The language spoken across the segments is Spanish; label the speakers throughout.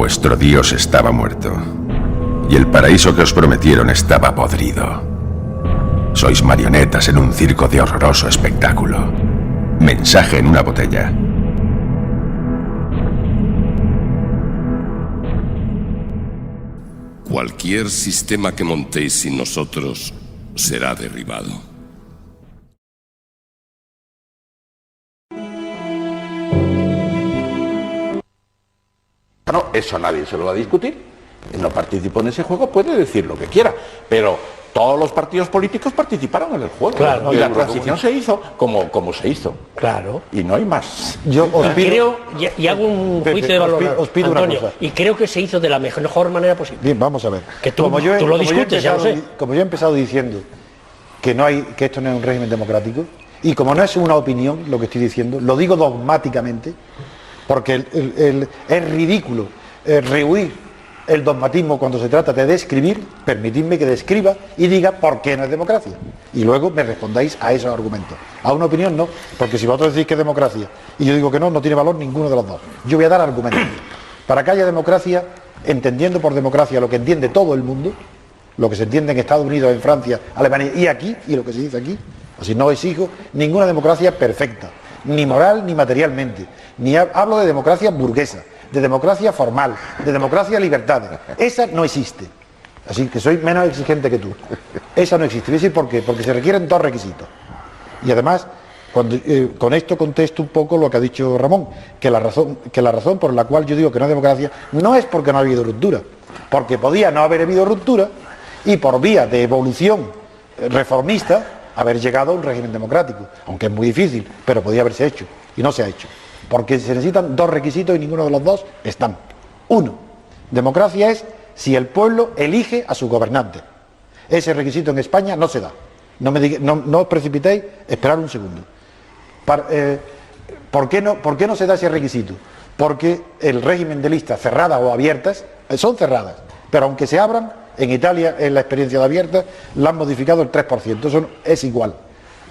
Speaker 1: Vuestro Dios estaba muerto, y el paraíso que os prometieron estaba podrido. Sois marionetas en un circo de horroroso espectáculo. Mensaje en una botella.
Speaker 2: Cualquier sistema que montéis sin nosotros será derribado.
Speaker 3: No, eso nadie se lo va a discutir. No participó en ese juego, puede decir lo que quiera, pero todos los partidos políticos participaron en el juego.
Speaker 4: Claro,
Speaker 3: y la transición se hizo como se hizo.
Speaker 4: Claro.
Speaker 3: Y no hay más.
Speaker 4: Yo os pido, y hago un
Speaker 5: Pepe,
Speaker 4: juicio de valor,
Speaker 5: os pido
Speaker 4: Antonio,
Speaker 5: una cosa.
Speaker 4: y creo que se hizo de la mejor manera posible.
Speaker 5: Bien, vamos a ver.
Speaker 4: Que tú lo discutes, ya lo sé.
Speaker 5: Como yo he empezado diciendo que esto no es un régimen democrático, y como no es una opinión lo que estoy diciendo, lo digo dogmáticamente, porque es ridículo rehuir el dogmatismo cuando se trata de describir. Permitidme que describa y diga por qué no es democracia. Y luego me respondáis a esos argumentos. A una opinión no, porque si vosotros decís que es democracia y yo digo que no tiene valor ninguno de los dos. Yo voy a dar argumentos. Para que haya democracia, entendiendo por democracia lo que entiende todo el mundo, lo que se entiende en Estados Unidos, en Francia, Alemania y aquí, y lo que se dice aquí, así no exijo ninguna democracia perfecta, ni moral ni materialmente, ni hablo de democracia burguesa, de democracia formal, de democracia libertad. Esa no existe. Así que soy menos exigente que tú. Esa no existe. ¿Voy a decir por qué? Porque se requieren dos requisitos. Y además, con esto contesto un poco lo que ha dicho Ramón, que la razón por la cual yo digo que no es democracia no es porque no ha habido ruptura, porque podía no haber habido ruptura y por vía de evolución reformista haber llegado a un régimen democrático, aunque es muy difícil, pero podía haberse hecho y no se ha hecho. Porque se necesitan dos requisitos y ninguno de los dos están. Uno, democracia es si el pueblo elige a su gobernante. Ese requisito en España no se da. No os precipitéis, esperad un segundo. ¿Por qué no se da ese requisito? Porque el régimen de listas cerradas o abiertas son cerradas, pero aunque se abran, en Italia, en la experiencia de abiertas, la han modificado el 3%, eso es igual.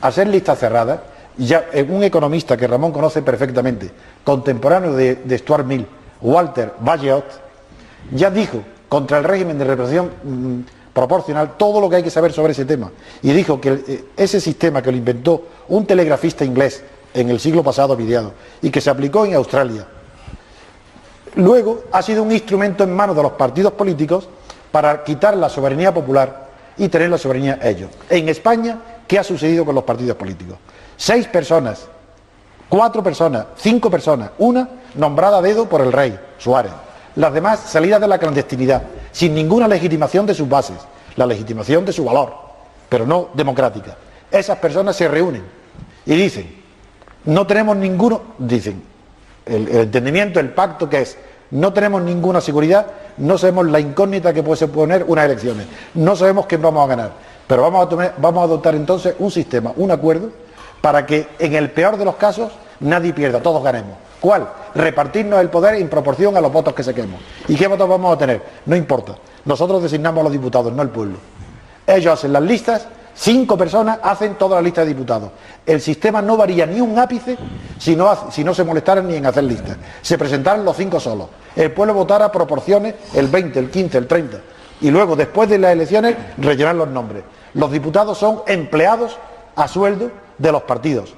Speaker 5: A ser listas cerradas, ya un economista que Ramón conoce perfectamente, contemporáneo de Stuart Mill, Walter Bagehot, ya dijo contra el régimen de representación proporcional todo lo que hay que saber sobre ese tema, y dijo que ese sistema que lo inventó un telegrafista inglés en el siglo pasado mediado y que se aplicó en Australia, luego ha sido un instrumento en manos de los partidos políticos para quitar la soberanía popular y tener la soberanía ellos. En España, ¿qué ha sucedido con los partidos políticos? 6 personas, 4 personas, 5 personas, una nombrada a dedo por el rey, Suárez, las demás salidas de la clandestinidad, sin ninguna legitimación de sus bases, la legitimación de su valor, pero no democrática. Esas personas se reúnen y dicen, no tenemos ninguno, dicen, el entendimiento, el pacto que es, no tenemos ninguna seguridad, no sabemos la incógnita que puede suponer unas elecciones, no sabemos quién vamos a ganar, pero vamos a adoptar entonces un sistema, un acuerdo, para que en el peor de los casos nadie pierda, todos ganemos. ¿Cuál? Repartirnos el poder en proporción a los votos que saquemos. ¿Y qué votos vamos a tener? No importa, nosotros designamos a los diputados, no el pueblo. Ellos hacen las listas, 5 personas hacen toda la lista de diputados. El sistema no varía ni un ápice si no se molestaran ni en hacer listas. Se presentaran los 5 solos. El pueblo votara proporciones, el 20, el 15, el 30. Y luego, después de las elecciones, rellenar los nombres. Los diputados son empleados a sueldo de los partidos.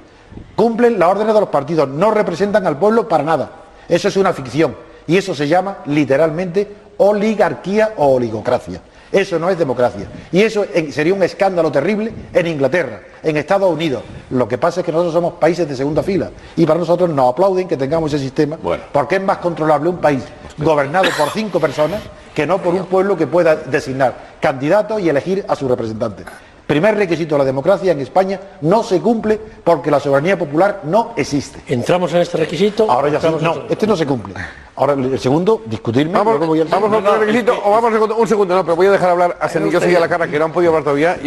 Speaker 5: Cumplen las órdenes de los partidos, no representan al pueblo para nada. Eso es una ficción. Y eso se llama, literalmente, oligarquía o oligocracia. Eso no es democracia. Y eso sería un escándalo terrible en Inglaterra, en Estados Unidos. Lo que pasa es que nosotros somos países de segunda fila. Y para nosotros nos aplauden que tengamos ese sistema, porque es más controlable un país gobernado por 5 personas que no por un pueblo que pueda designar candidatos y elegir a sus representantes. Primer requisito de la democracia en España no se cumple porque la soberanía popular no existe.
Speaker 4: ¿Entramos en este requisito?
Speaker 5: Ahora ya sí, no, este no se cumple. Ahora el segundo, discutirme.
Speaker 6: Vamos al primer requisito, o vamos un segundo, no, pero voy a dejar hablar a Senillosa y a la cara, que no han podido hablar todavía,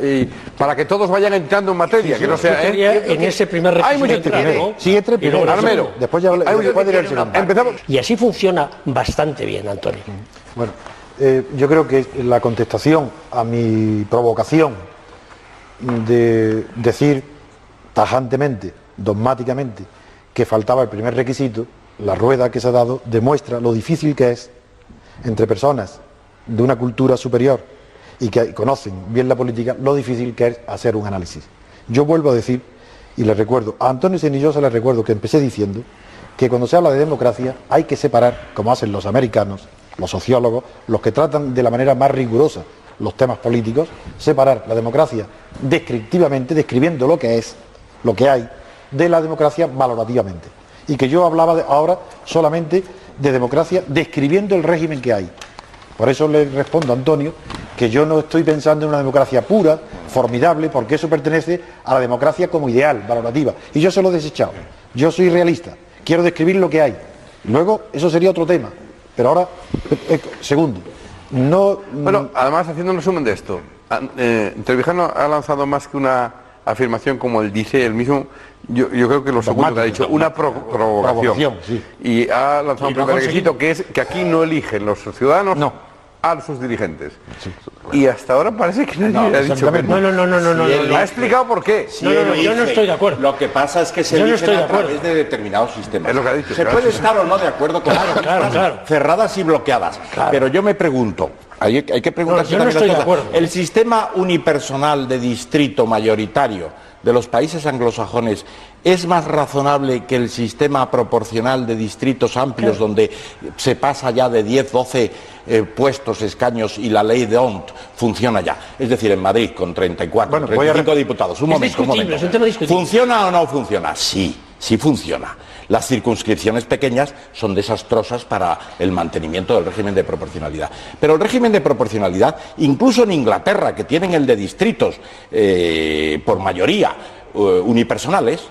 Speaker 6: y para que todos vayan entrando en materia,
Speaker 5: Sí,
Speaker 6: que no sea...
Speaker 4: En ese primer requisito.
Speaker 6: Hay mucho tiempo.
Speaker 5: Sí, entre primero.
Speaker 6: Armero.
Speaker 5: Después ya después diré el segundo.
Speaker 6: Empezamos.
Speaker 4: Y así funciona bastante bien, Antonio.
Speaker 5: Bueno, yo creo que la contestación a mi provocación de decir tajantemente, dogmáticamente, que faltaba el primer requisito, la rueda que se ha dado demuestra lo difícil que es entre personas de una cultura superior y que conocen bien la política, lo difícil que es hacer un análisis. Yo vuelvo a decir, y le recuerdo, a Antonio Senillosa le recuerdo que empecé diciendo que cuando se habla de democracia hay que separar, como hacen los americanos, los sociólogos, los que tratan de la manera más rigurosa los temas políticos, separar la democracia descriptivamente, describiendo lo que es, lo que hay, de la democracia valorativamente. Y que yo hablaba ahora solamente de democracia describiendo el régimen que hay. Por eso le respondo a Antonio que yo no estoy pensando en una democracia pura, formidable, porque eso pertenece a la democracia como ideal, valorativa. Y yo se lo he desechado. Yo soy realista, quiero describir lo que hay. Luego, eso sería otro tema. Pero ahora, segundo, no...
Speaker 6: Bueno, además, haciendo un resumen de esto, Trevijano ha lanzado más que una afirmación como él dice, él mismo, yo creo que lo segundo que ha dicho, una provocación.
Speaker 5: Sí.
Speaker 6: Y ha lanzado un primer requisito, que es que aquí no eligen los ciudadanos a sus dirigentes.
Speaker 5: Sí.
Speaker 6: Y hasta ahora parece que nadie ha dicho que no.
Speaker 4: No.
Speaker 6: Ha explicado por qué.
Speaker 4: Yo no estoy de acuerdo.
Speaker 3: Lo que pasa es que se
Speaker 4: Yo no
Speaker 3: eligen
Speaker 4: estoy de
Speaker 3: a través
Speaker 4: acuerdo.
Speaker 3: de determinados sistemas.
Speaker 6: Es lo que ha dicho,
Speaker 3: Se
Speaker 6: claro.
Speaker 3: puede estar o no de acuerdo con
Speaker 4: Claro.
Speaker 3: cerradas y bloqueadas.
Speaker 4: Claro.
Speaker 3: Pero yo me pregunto, hay que preguntarse
Speaker 4: yo no
Speaker 3: también
Speaker 4: estoy de
Speaker 3: las cosas.
Speaker 4: acuerdo.
Speaker 3: El sistema unipersonal de distrito mayoritario de los países anglosajones es más razonable que el sistema proporcional de distritos amplios donde se pasa ya de 10, 12 puestos, escaños y la ley de Hont funciona ya. Es decir, en Madrid con 34,
Speaker 5: Bueno,
Speaker 3: 35 diputados. Un momento.
Speaker 4: Es un tema discutible.
Speaker 3: ¿Funciona o no funciona? Sí funciona. Las circunscripciones pequeñas son desastrosas para el mantenimiento del régimen de proporcionalidad. Pero el régimen de proporcionalidad, incluso en Inglaterra, que tienen el de distritos por mayoría unipersonales,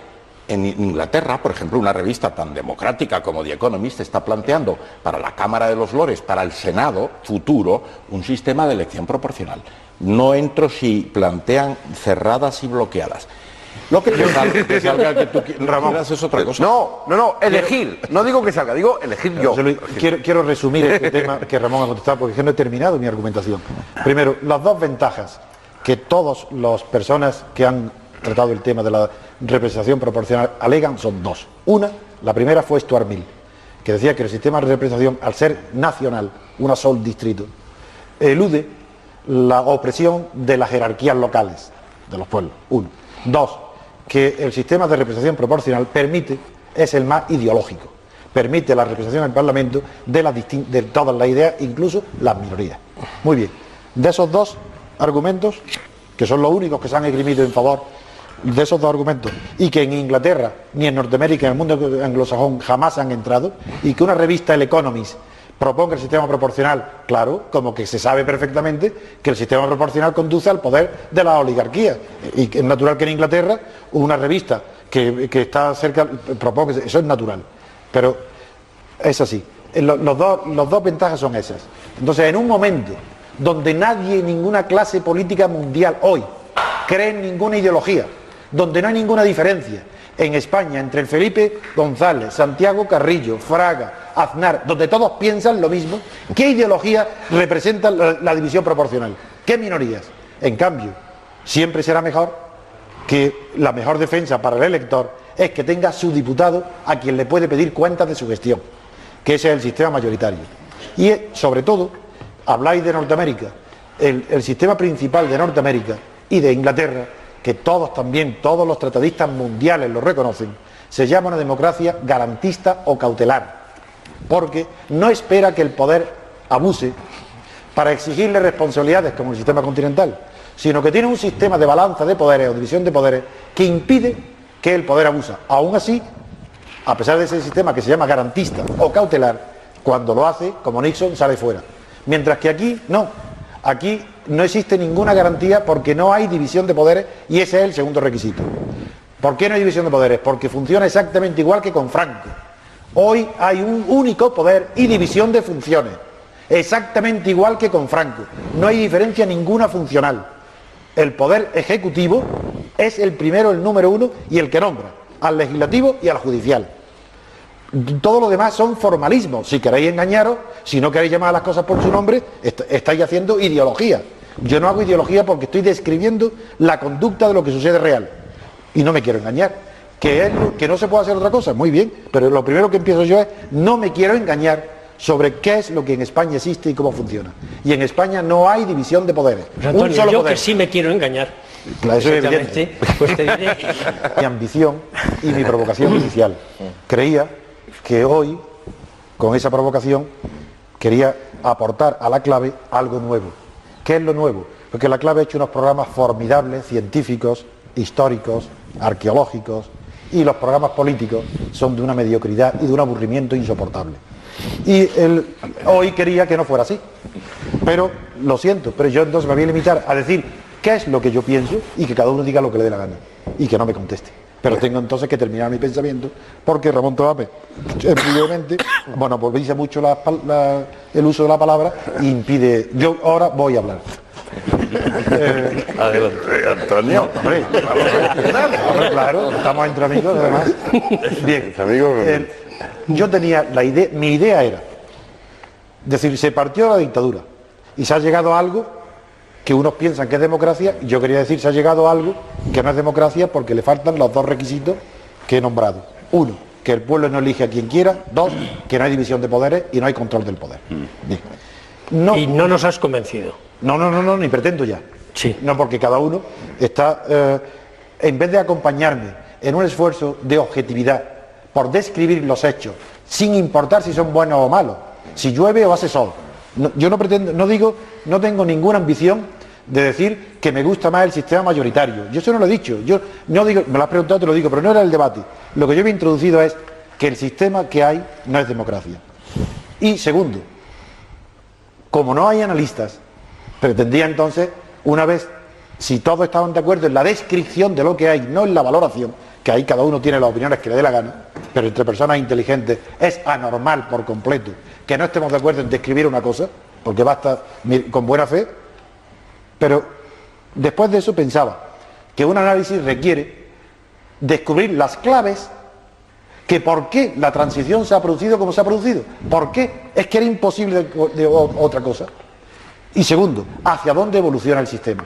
Speaker 3: en Inglaterra, por ejemplo, una revista tan democrática como The Economist está planteando para la Cámara de los Lores, para el Senado futuro, un sistema de elección proporcional. No entro si plantean cerradas y bloqueadas. Lo que salga que tú quieras es otra cosa.
Speaker 6: No, elegir. No digo que salga, digo elegir yo.
Speaker 5: Quiero resumir este tema que Ramón ha contestado porque no he terminado mi argumentación. Primero, las dos ventajas que todas las personas que han tratado el tema de la representación proporcional alegan son dos. Una, la primera fue Stuart Mill, que decía que el sistema de representación, al ser nacional, una sola distrito, elude la opresión de las jerarquías locales de los pueblos. Uno. Dos, que el sistema de representación proporcional es el más ideológico, permite la representación en el Parlamento de todas las ideas, incluso las minorías. Muy bien, de esos dos argumentos, que son los únicos que se han esgrimido en favor de esos dos argumentos, y que en Inglaterra, ni en Norteamérica, en el mundo anglosajón jamás han entrado, y que una revista, El Economist, proponga el sistema proporcional, claro, como que se sabe perfectamente que el sistema proporcional conduce al poder de la oligarquía. Y es natural que en Inglaterra una revista que está cerca proponga, eso es natural. Pero es así. Los dos ventajas son esas. Entonces, en un momento donde nadie, ninguna clase política mundial hoy cree en ninguna ideología, donde no hay ninguna diferencia en España entre el Felipe González, Santiago Carrillo, Fraga, Aznar, donde todos piensan lo mismo, ¿qué ideología representa la división proporcional? ¿Qué minorías? En cambio, siempre será mejor que la mejor defensa para el elector es que tenga su diputado a quien le puede pedir cuentas de su gestión, que ese es el sistema mayoritario. Y sobre todo, habláis de Norteamérica, el sistema principal de Norteamérica y de Inglaterra, que todos los tratadistas mundiales lo reconocen, se llama una democracia garantista o cautelar, porque no espera que el poder abuse para exigirle responsabilidades como el sistema continental, sino que tiene un sistema de balanza de poderes o división de poderes que impide que el poder abusa. Aún así, a pesar de ese sistema que se llama garantista o cautelar, cuando lo hace, como Nixon, sale fuera. Mientras que aquí no existe ninguna garantía porque no hay división de poderes y ese es el segundo requisito. ¿Por qué no hay división de poderes? Porque funciona exactamente igual que con Franco. Hoy hay un único poder y división de funciones, exactamente igual que con Franco. No hay diferencia ninguna funcional. El poder ejecutivo es el primero, el número uno y el que nombra al legislativo y al judicial. Todo lo demás son formalismos. Si queréis engañaros, si no queréis llamar a las cosas por su nombre, estáis haciendo ideología. Yo no hago ideología porque estoy describiendo la conducta de lo que sucede real. Y no me quiero engañar. que no se puede hacer otra cosa, muy bien, pero lo primero que empiezo yo es, no me quiero engañar sobre qué es lo que en España existe y cómo funciona. Y en España no hay división de poderes.
Speaker 4: Pues Antonio,
Speaker 5: un solo
Speaker 4: yo
Speaker 5: poder.
Speaker 4: que sí me quiero engañar.
Speaker 5: Claro, eso es evidente.
Speaker 4: Pues te diré...
Speaker 5: Mi ambición y mi provocación inicial. Creía que hoy, con esa provocación, quería aportar a la clave algo nuevo. ¿Qué es lo nuevo? Porque la clave ha hecho unos programas formidables, científicos, históricos, arqueológicos, y los programas políticos son de una mediocridad y de un aburrimiento insoportable. Y hoy quería que no fuera así, pero lo siento, pero yo entonces me voy a limitar a decir qué es lo que yo pienso y que cada uno diga lo que le dé la gana y que no me conteste. Pero tengo entonces que terminar mi pensamiento porque Ramón Toape, brevemente, monopoliza mucho el uso de la palabra y impide. Yo ahora voy a hablar.
Speaker 6: Adelante, Antonio.
Speaker 5: Hombre, claro, estamos entre amigos además. Bien, yo tenía la idea, mi idea era decir, se partió la dictadura y se ha llegado a algo que unos piensan que es democracia, y yo quería decir, se ha llegado a algo que no es democracia porque le faltan los dos requisitos que he nombrado. Uno, que el pueblo no elige a quien quiera. Dos, que no hay división de poderes y no hay control del poder. Bien. No,
Speaker 4: Y no nos has convencido.
Speaker 5: no, ni pretendo ya.
Speaker 4: Sí.
Speaker 5: No, porque cada uno está, en vez de acompañarme en un esfuerzo de objetividad por describir los hechos, sin importar si son buenos o malos, si llueve o hace sol. No, yo no pretendo, no tengo ninguna ambición de decir que me gusta más el sistema mayoritario. Yo eso no lo he dicho. Yo no digo, me lo has preguntado, te lo digo, pero no era el debate. Lo que yo había introducido es que el sistema que hay no es democracia. Y segundo, como no hay analistas, pretendía entonces, una vez, si todos estaban de acuerdo en la descripción de lo que hay, no en la valoración, que ahí cada uno tiene las opiniones que le dé la gana, pero entre personas inteligentes es anormal por completo que no estemos de acuerdo en describir una cosa, porque basta con buena fe, pero después de eso pensaba que un análisis requiere descubrir las claves que por qué la transición se ha producido como se ha producido, por qué es que era imposible de otra cosa, y segundo, hacia dónde evoluciona el sistema,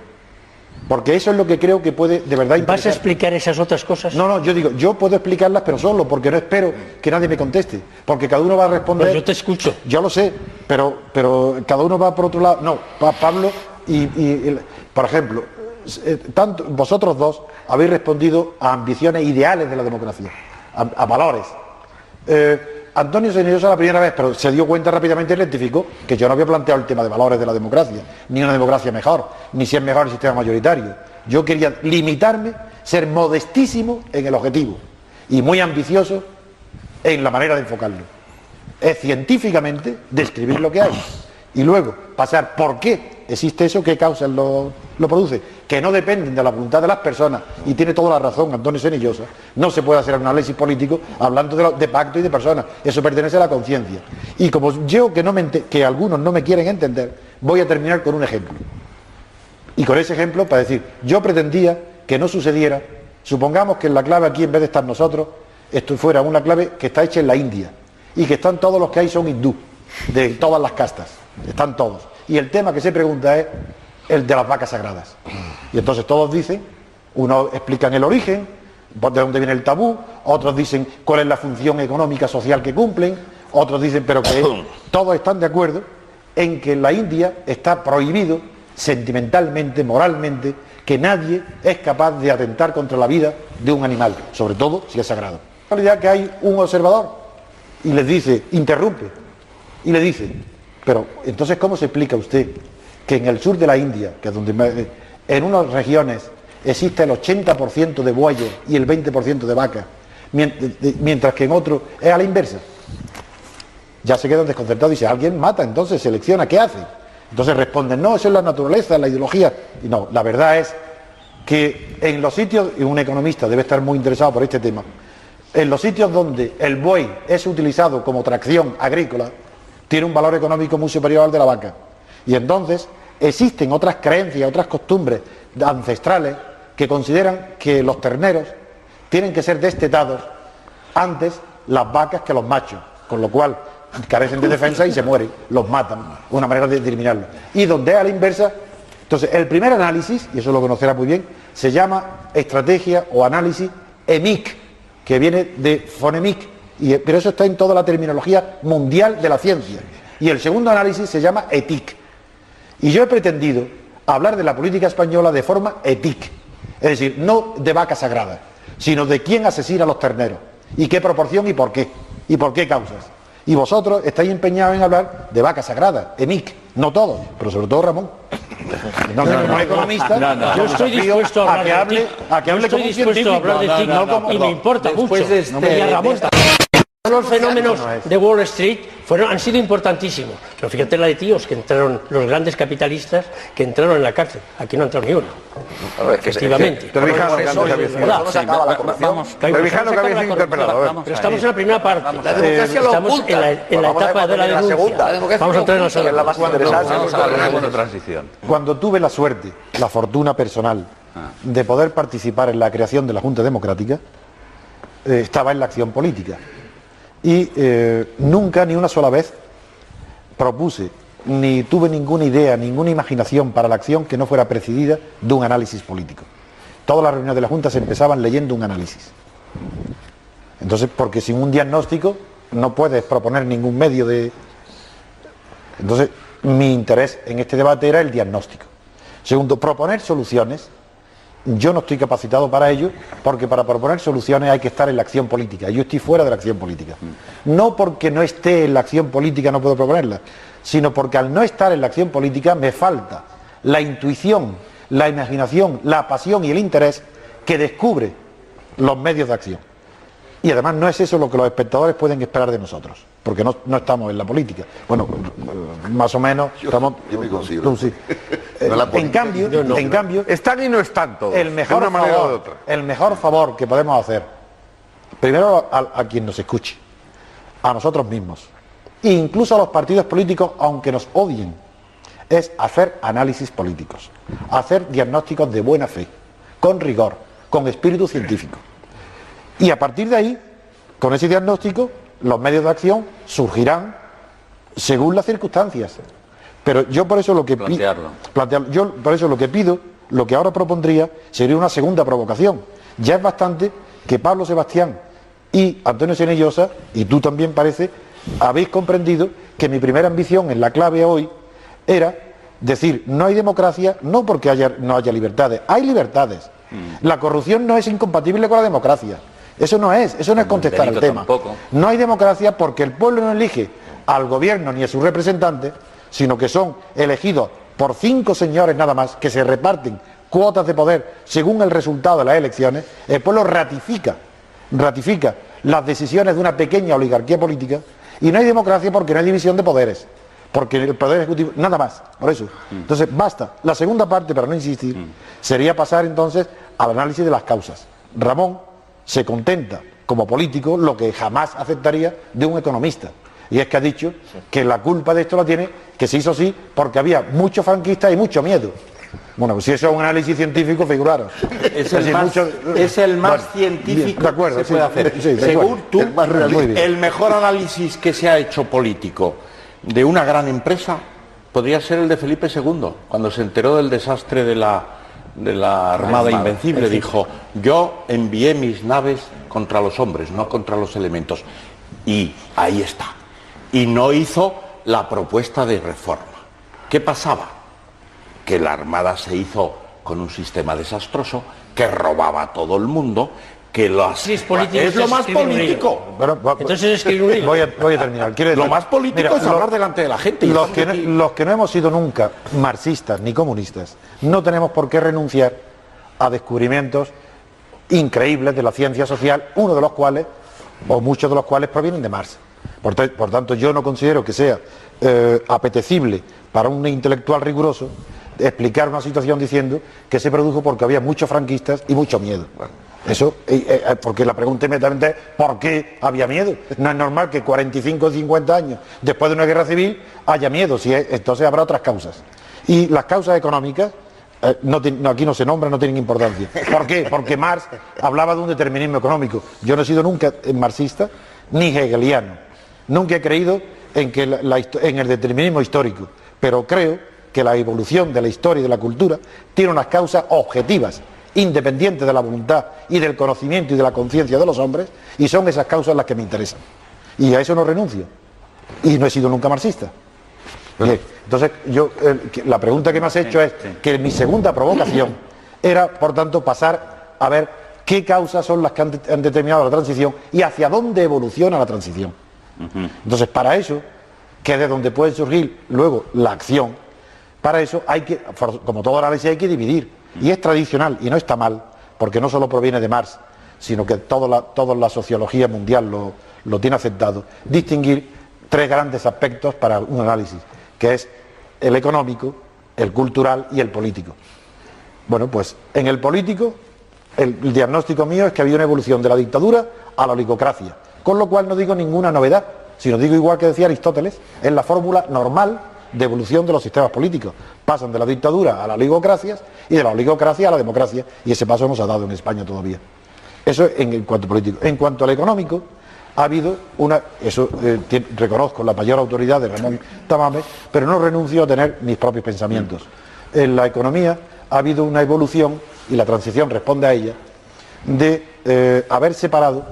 Speaker 5: porque eso es lo que creo que puede de verdad interesar.
Speaker 4: ¿Vas a explicar esas otras cosas?
Speaker 5: No, yo digo, yo puedo explicarlas, pero solo, porque no espero que nadie me conteste, porque cada uno va a responder.
Speaker 4: Pues yo te escucho.
Speaker 5: Yo lo sé, pero cada uno va por otro lado. No, Pablo por ejemplo, tanto vosotros dos habéis respondido a ambiciones ideales de la democracia, a valores. Antonio se inició la primera vez, pero se dio cuenta rápidamente y rectificó que yo no había planteado el tema de valores de la democracia, ni una democracia mejor, ni si es mejor el sistema mayoritario. Yo quería limitarme, ser modestísimo en el objetivo y muy ambicioso en la manera de enfocarlo. Es científicamente describir lo que hay y luego pasar por qué existe eso, qué causas lo produce, que no dependen de la voluntad de las personas, y tiene toda la razón Antonio Senillosa. No se puede hacer un análisis político hablando de pacto y de personas, eso pertenece a la conciencia. Y como yo que algunos no me quieren entender, voy a terminar con un ejemplo. Y con ese ejemplo para decir, yo pretendía que no sucediera, supongamos que en la clave aquí, en vez de estar nosotros, esto fuera una clave que está hecha en la India, y que están todos los que hay son hindú, de todas las castas, están todos. Y el tema que se pregunta es el de las vacas sagradas. Y entonces todos dicen, unos explican el origen, de dónde viene el tabú, otros dicen cuál es la función económica social que cumplen, otros dicen, pero que todos están de acuerdo en que en la India está prohibido sentimentalmente, moralmente, que nadie es capaz de atentar contra la vida de un animal, sobre todo si es sagrado. En realidad que hay un observador y les dice, interrumpe, y le dice, pero entonces ¿cómo se explica usted que en el sur de la India, que es donde en unas regiones existe el 80% de bueyes y el 20% de vacas, mientras que en otros es a la inversa? Ya se quedan desconcertados y dice, alguien mata, entonces selecciona, ¿qué hace? Entonces responden, no, eso es la naturaleza, la ideología. Y no, la verdad es que en los sitios, y un economista debe estar muy interesado por este tema, en los sitios donde el buey es utilizado como tracción agrícola, tiene un valor económico muy superior al de la vaca. Y entonces existen otras creencias, otras costumbres ancestrales que consideran que los terneros tienen que ser destetados antes las vacas que los machos, con lo cual carecen de defensa y se mueren, los matan, una manera de eliminarlos. Y donde es a la inversa, entonces el primer análisis, y eso lo conocerá muy bien, se llama estrategia o análisis EMIC, que viene de phonemic, pero eso está en toda la terminología mundial de la ciencia. Y el segundo análisis se llama éthique. Y yo he pretendido hablar de la política española de forma éthique, es decir, no de vaca sagrada, sino de quién asesina a los terneros, y qué proporción y por qué causas. Y vosotros estáis empeñados en hablar de vaca sagrada, EMIC, no todos, pero sobre todo Ramón. Como economista,
Speaker 4: yo estoy dispuesto a hablar de TIC, y me importa mucho. Y a Ramón, los fenómenos de Wall Street han sido importantísimos. Pero fíjate la de tíos que entraron, los grandes capitalistas que entraron en la cárcel. Aquí no ha entrado ni uno. Efectivamente.
Speaker 6: Revijano, que había sido interpelado.
Speaker 4: Pero estamos en la primera parte. La democracia lo oculta. Estamos en la etapa de la denuncia. Vamos a entrar en la segunda.
Speaker 5: Cuando tuve la suerte, la fortuna personal de poder participar en la creación de la Junta Democrática, estaba en la acción política. Y nunca, ni una sola vez, propuse, ni tuve ninguna idea, ninguna imaginación para la acción que no fuera precedida de un análisis político. Todas las reuniones de la Junta se empezaban leyendo un análisis. Entonces, porque sin un diagnóstico no puedes proponer ningún medio de... Entonces, mi interés en este debate era el diagnóstico. Segundo, proponer soluciones. Yo no estoy capacitado para ello, porque para proponer soluciones hay que estar en la acción política. Yo estoy fuera de la acción política. No porque no esté en la acción política no puedo proponerla, sino porque al no estar en la acción política me falta la intuición, la imaginación, la pasión y el interés que descubre los medios de acción. Y además no es eso lo que los espectadores pueden esperar de nosotros, porque no estamos en la política. Bueno, más o menos estamos...
Speaker 7: Yo me considero.
Speaker 5: Tú sí. En cambio,
Speaker 6: están y no están todos,
Speaker 5: el mejor
Speaker 6: de una manera o de
Speaker 5: favor,
Speaker 6: otra.
Speaker 5: el mejor favor que podemos hacer, primero a quien nos escuche, a nosotros mismos, e incluso a los partidos políticos, aunque nos odien, es hacer análisis políticos, hacer diagnósticos de buena fe, con rigor, con espíritu científico. Y a partir de ahí, con ese diagnóstico, los medios de acción surgirán según las circunstancias. Pero yo por eso lo que pido, lo que ahora propondría, sería una segunda provocación. Ya es bastante que Pablo Sebastián y Antonio Senillosa, y tú también parece, habéis comprendido que mi primera ambición en la clave hoy era decir, no hay democracia, no porque no haya libertades, hay libertades. La corrupción no es incompatible con la democracia. Eso no es contestar el tema.
Speaker 8: Tampoco.
Speaker 5: No hay democracia porque el pueblo no elige al gobierno ni a sus representantes, sino que son elegidos por 5 señores nada más, que se reparten cuotas de poder según el resultado de las elecciones. El pueblo ratifica las decisiones de una pequeña oligarquía política, y no hay democracia porque no hay división de poderes, porque el poder ejecutivo, nada más, por eso. Entonces basta. La segunda parte, para no insistir, sería pasar entonces al análisis de las causas. Ramón se contenta como político lo que jamás aceptaría de un economista, y es que ha dicho que la culpa de esto la tiene, que se hizo así porque había muchos franquistas y mucho miedo. Bueno, pues si eso es un análisis científico, figuraros.
Speaker 3: Es el más científico
Speaker 5: de acuerdo,
Speaker 3: que se puede hacer.
Speaker 5: Sí,
Speaker 3: según tú,
Speaker 5: muy bien.
Speaker 3: el mejor análisis que se ha hecho político de una gran empresa podría ser el de Felipe II, cuando se enteró del desastre de la Armada Invencible. Dijo, yo envié mis naves contra los hombres, no contra los elementos. Y ahí está. Y no hizo la propuesta de reforma. ¿Qué pasaba? Que la Armada se hizo con un sistema desastroso, que robaba a todo el mundo, que es lo más político.
Speaker 4: Entonces escribir un libro.
Speaker 5: Voy a terminar.
Speaker 3: Lo más político es hablar delante de la gente.
Speaker 5: Los que no hemos sido nunca marxistas ni comunistas, no tenemos por qué renunciar a descubrimientos increíbles de la ciencia social, uno de los cuales, o muchos de los cuales, provienen de Marx. Por tanto, yo no considero que sea apetecible para un intelectual riguroso explicar una situación diciendo que se produjo porque había muchos franquistas y mucho miedo. Eso, porque la pregunta inmediatamente es ¿por qué había miedo? No es normal que 45 o 50 años después de una guerra civil haya miedo, entonces habrá otras causas. Y las causas económicas, aquí no se nombran, no tienen importancia. ¿Por qué? Porque Marx hablaba de un determinismo económico. Yo no he sido nunca marxista ni hegeliano. Nunca he creído en el determinismo histórico, pero creo que la evolución de la historia y de la cultura tiene unas causas objetivas independiente de la voluntad y del conocimiento y de la conciencia de los hombres, y son esas causas las que me interesan. Y a eso no renuncio. Y no he sido nunca marxista. Bien, entonces, la pregunta que me has hecho es que mi segunda provocación era, por tanto, pasar a ver qué causas son las que han determinado la transición y hacia dónde evoluciona la transición. Entonces, para eso, que es de donde puede surgir luego la acción, para eso hay que, como todo análisis, hay que dividir. Y es tradicional, y no está mal, porque no solo proviene de Marx, sino que toda la sociología mundial lo tiene aceptado, distinguir tres grandes aspectos para un análisis, que es el económico, el cultural y el político. Bueno, pues en el político, el diagnóstico mío es que había una evolución de la dictadura a la oligocracia, con lo cual no digo ninguna novedad, sino digo igual que decía Aristóteles, es la fórmula normal de evolución de los sistemas políticos. Pasan de la dictadura a la oligocracia y de la oligocracia a la democracia, y ese paso no se ha dado en España todavía. Eso en cuanto político. En cuanto al económico, ha habido reconozco la mayor autoridad de Ramón Tamames, pero no renuncio a tener mis propios pensamientos. En la economía ha habido una evolución, y la transición responde a ella, de haber separado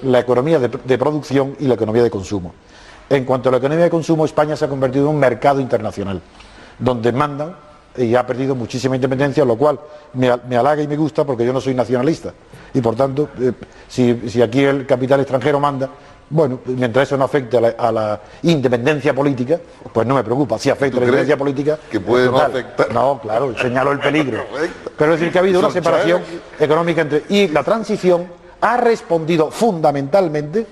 Speaker 5: la economía de producción y la economía de consumo. En cuanto a la economía de consumo, España se ha convertido en un mercado internacional, donde mandan, y ha perdido muchísima independencia, lo cual me halaga y me gusta, porque yo no soy nacionalista, y por tanto, si aquí el capital extranjero manda, bueno, mientras eso no afecte a la independencia política, pues no me preocupa. Si afecta a la independencia política,
Speaker 7: que puede no afectar.
Speaker 5: No, claro, señalo el peligro. Pero es decir, que ha habido una separación económica y la transición ha respondido fundamentalmente.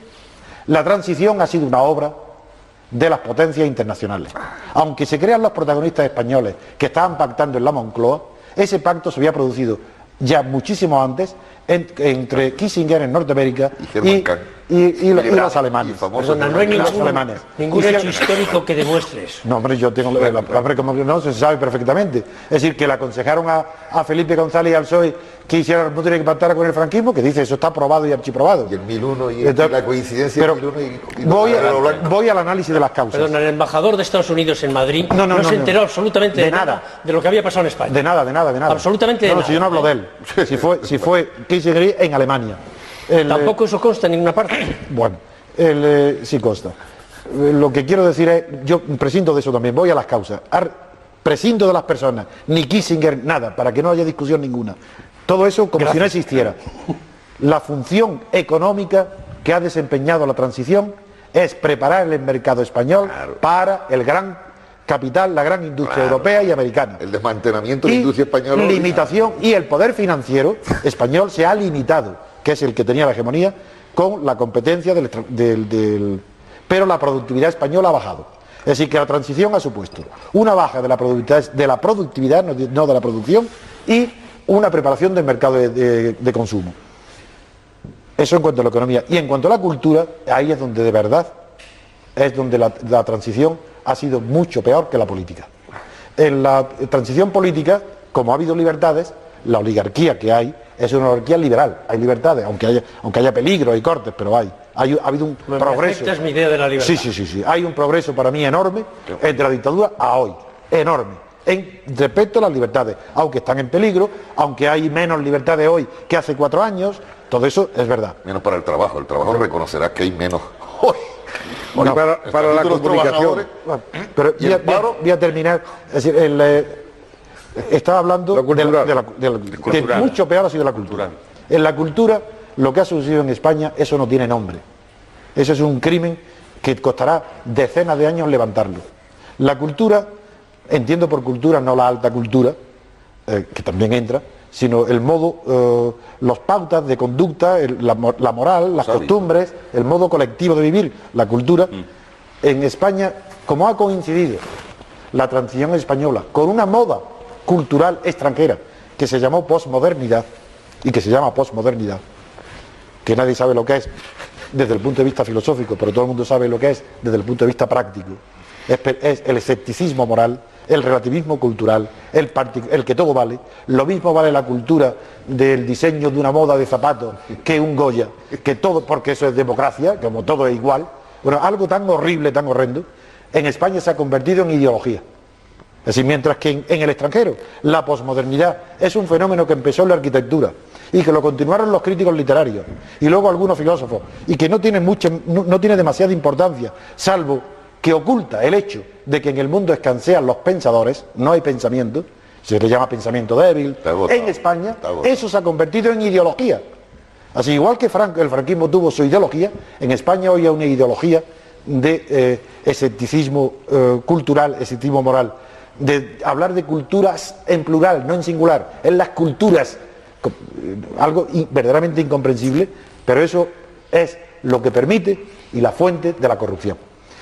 Speaker 5: La transición ha sido una obra de las potencias internacionales. Aunque se crean los protagonistas españoles que estaban pactando en la Moncloa, ese pacto se había producido ya muchísimo antes entre Kissinger en Norteamérica y los alemanes.
Speaker 4: Perdona, no hay ningún hecho histórico que demuestre eso.
Speaker 5: No, hombre, yo tengo como no se sabe perfectamente. Es decir, que le aconsejaron a Felipe González y al PSOE que hiciera la ruptura y que pactara con el franquismo, que dice eso está aprobado y archiprobado.
Speaker 7: Y el 1001 y la coincidencia
Speaker 5: pero
Speaker 7: del 1001 y
Speaker 5: voy al análisis de las causas.
Speaker 4: Perdón, el embajador de Estados Unidos en Madrid no se enteró absolutamente de nada de lo que había pasado en España.
Speaker 5: De nada.
Speaker 4: Absolutamente de nada.
Speaker 5: Si yo no hablo de él. Si fue Kissinger en Alemania.
Speaker 4: Tampoco eso consta en ninguna parte.
Speaker 5: Bueno, sí consta. Lo que quiero decir es, yo prescindo de eso también, voy a las causas. Prescindo de las personas, ni Kissinger, nada, para que no haya discusión ninguna. Todo eso como si no existiera. La función económica que ha desempeñado la transición es preparar el mercado español para el gran capital, la gran industria europea y americana.
Speaker 7: El desmantelamiento de la industria española.
Speaker 5: Limitación, y el poder financiero español se ha limitado, que es el que tenía la hegemonía, con la competencia pero la productividad española ha bajado. Es decir, que la transición ha supuesto una baja de la productividad, no de la producción, y una preparación del mercado de consumo. Eso en cuanto a la economía. Y en cuanto a la cultura, ahí es donde de verdad es donde la transición ha sido mucho peor que la política. En la transición política, como ha habido libertades, la oligarquía que hay es una oligarquía liberal. Hay libertades, aunque haya peligro, hay cortes, pero ha habido un progreso.
Speaker 4: Esta es mi idea de la libertad.
Speaker 5: Sí. Hay un progreso para mí enorme entre la dictadura a hoy. Enorme. Respecto a las libertades, aunque están en peligro, aunque hay menos libertades hoy que hace 4 años, todo eso es verdad.
Speaker 7: Menos para el trabajo reconocerá que hay menos hoy.
Speaker 6: Bueno, para la comunicación.
Speaker 5: Pero voy a terminar. Es decir, estaba hablando que mucho peor ha sido la cultura. En la cultura, lo que ha sucedido en España, eso no tiene nombre. Eso es un crimen que costará decenas de años levantarlo. La cultura, entiendo por cultura no la alta cultura, que también entra, sino el modo, las pautas de conducta, la moral, las costumbres, el modo colectivo de vivir, la cultura. En España, como ha coincidido la transición española con una moda cultural extranjera que se llamó posmodernidad y que se llama posmodernidad, que nadie sabe lo que es desde el punto de vista filosófico, pero todo el mundo sabe lo que es desde el punto de vista práctico. Es el escepticismo moral, el relativismo cultural, el que todo vale. Lo mismo vale la cultura del diseño de una moda de zapatos que un Goya, que todo, porque eso es democracia, como todo es igual. Bueno, algo tan horrible, tan horrendo, en España se ha convertido en ideología. Es decir, mientras que en el extranjero la posmodernidad es un fenómeno que empezó en la arquitectura y que lo continuaron los críticos literarios y luego algunos filósofos y que no tiene demasiada importancia, salvo que oculta el hecho de que en el mundo escansean los pensadores, no hay pensamiento, se le llama pensamiento débil. En España eso se ha convertido en ideología. Así, igual que el franquismo tuvo su ideología, en España hoy hay una ideología de escepticismo cultural, escepticismo moral, de hablar de culturas en plural, no en singular, en las culturas, algo verdaderamente incomprensible, pero eso es lo que permite y la fuente de la corrupción.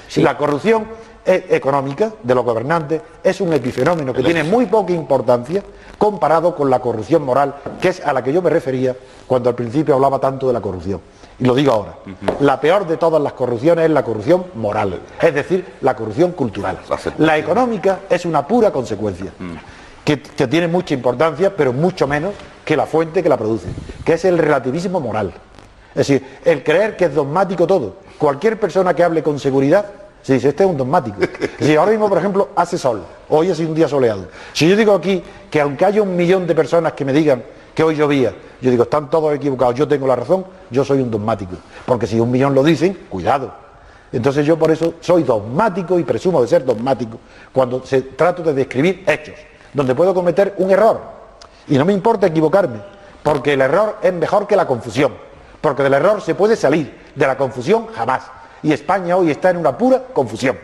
Speaker 5: Sí. La corrupción económica de los gobernantes es un epifenómeno que tiene muy poca importancia comparado con la corrupción moral, que es a la que yo me refería cuando al principio hablaba tanto de la corrupción. Y lo digo ahora, la peor de todas las corrupciones es la corrupción moral, es decir, la corrupción cultural. La económica es una pura consecuencia, que tiene mucha importancia, pero mucho menos que la fuente que la produce, que es el relativismo moral. Es decir, el creer que es dogmático todo. Cualquier persona que hable con seguridad se dice, este es un dogmático. Si ahora mismo, por ejemplo, hace sol, hoy ha sido un día soleado. Si yo digo aquí que aunque haya 1 millón de personas que me digan que hoy llovía, yo digo, están todos equivocados, yo tengo la razón, yo soy un dogmático. Porque si 1 millón lo dicen, cuidado. Entonces yo por eso soy dogmático y presumo de ser dogmático cuando trato de describir hechos, donde puedo cometer un error. Y no me importa equivocarme, porque el error es mejor que la confusión. Porque del error se puede salir, de la confusión jamás. Y España hoy está en una pura confusión.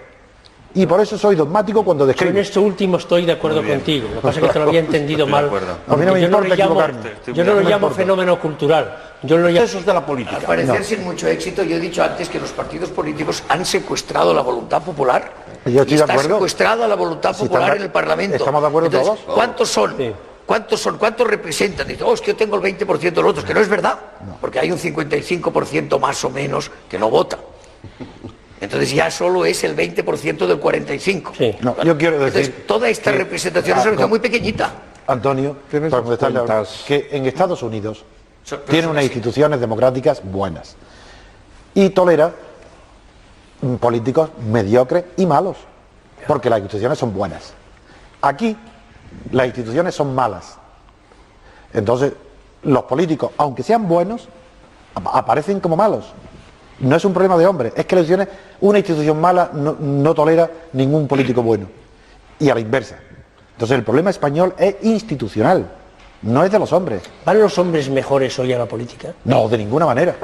Speaker 5: Y por eso soy dogmático cuando describo.
Speaker 4: En esto último estoy de acuerdo contigo. Lo que pasa es que te lo había entendido mal.
Speaker 5: A mí no me importa equivocarme.
Speaker 4: Yo no lo llamo fenómeno cultural. Yo lo llamo
Speaker 8: de la política. Al parecer, sin mucho éxito, yo he dicho antes que los partidos políticos han secuestrado la voluntad popular.
Speaker 5: Yo estoy de acuerdo.
Speaker 8: Está secuestrada la voluntad popular en el Parlamento.
Speaker 5: ¿Estamos de acuerdo
Speaker 8: Entonces,
Speaker 5: todos?
Speaker 8: ¿cuántos son?
Speaker 4: Sí.
Speaker 8: ¿Cuántos son? ¿Cuántos representan? Dicen, es que yo tengo el 20% de los votos, que no es verdad, porque hay un 55% más o menos que no vota. Entonces ya solo es el 20% del 45%.
Speaker 4: Sí.
Speaker 5: No, yo quiero decir...
Speaker 8: Entonces, toda esta representación es una muy pequeñita.
Speaker 5: Antonio, para contestarle ahora, que en Estados Unidos tiene unas instituciones democráticas buenas y tolera políticos mediocres y malos, porque las instituciones son buenas. Aquí las instituciones son malas. Entonces, los políticos, aunque sean buenos, aparecen como malos. No es un problema de hombres, es que las instituciones, una institución mala no tolera ningún político bueno. Y a la inversa. Entonces el problema español es institucional, no es de los hombres.
Speaker 4: ¿Van los hombres mejores hoy a la política?
Speaker 5: No, de ninguna manera.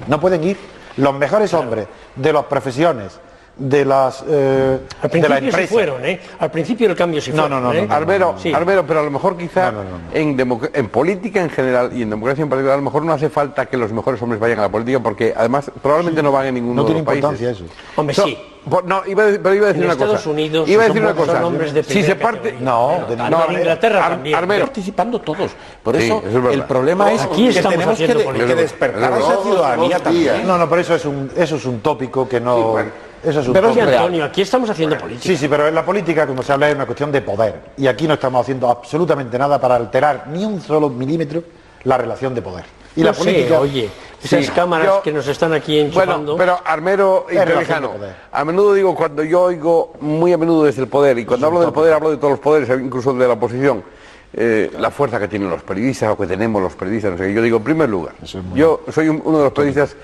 Speaker 5: No pueden ir. Los mejores hombres de las profesiones, de las
Speaker 4: al principio se fueron, al principio el cambio se fue.
Speaker 6: No. Arbero, pero a lo mejor quizá en política en general y en democracia en particular, a lo mejor no hace falta que los mejores hombres vayan a la política, porque además probablemente no van en ninguno de los países.
Speaker 5: No tiene importancia eso.
Speaker 4: Hombre, sí.
Speaker 6: Iba a decir una cosa.
Speaker 4: Estados Unidos
Speaker 6: iba a decir una cosa.
Speaker 4: Son hombres de
Speaker 6: Si se
Speaker 4: primera
Speaker 6: parte,
Speaker 4: categoría. En Inglaterra también.
Speaker 6: Arbero.
Speaker 9: Participando todos. Por
Speaker 6: Sí,
Speaker 9: eso,
Speaker 6: eso es verdad.
Speaker 9: el problema es
Speaker 4: Aquí
Speaker 9: que
Speaker 4: estamos
Speaker 9: tenemos
Speaker 4: haciendo política.
Speaker 9: que despertar a esa ciudadanía también.
Speaker 5: No, pero eso es un tópico que no...
Speaker 7: Sí, bueno.
Speaker 5: Eso es un
Speaker 4: Pero
Speaker 5: tópico.
Speaker 4: oye, Antonio, aquí estamos haciendo política.
Speaker 5: Sí, pero en la política, como se habla, es una cuestión de poder. Y aquí no estamos haciendo absolutamente nada para alterar ni un solo milímetro la relación de poder. Y
Speaker 4: No
Speaker 5: la política...
Speaker 4: sé, oye, esas cámaras que nos están aquí enchufando...
Speaker 6: Bueno, pero Armero y
Speaker 5: Es
Speaker 6: Trevijano,
Speaker 5: relación de poder.
Speaker 6: a menudo digo, cuando yo oigo muy a menudo desde el poder, y cuando hablo del poder hablo de todos los poderes, incluso de la oposición, la fuerza que tienen los periodistas o que tenemos los periodistas, no sé qué. Yo digo, en primer lugar, yo soy uno de los periodistas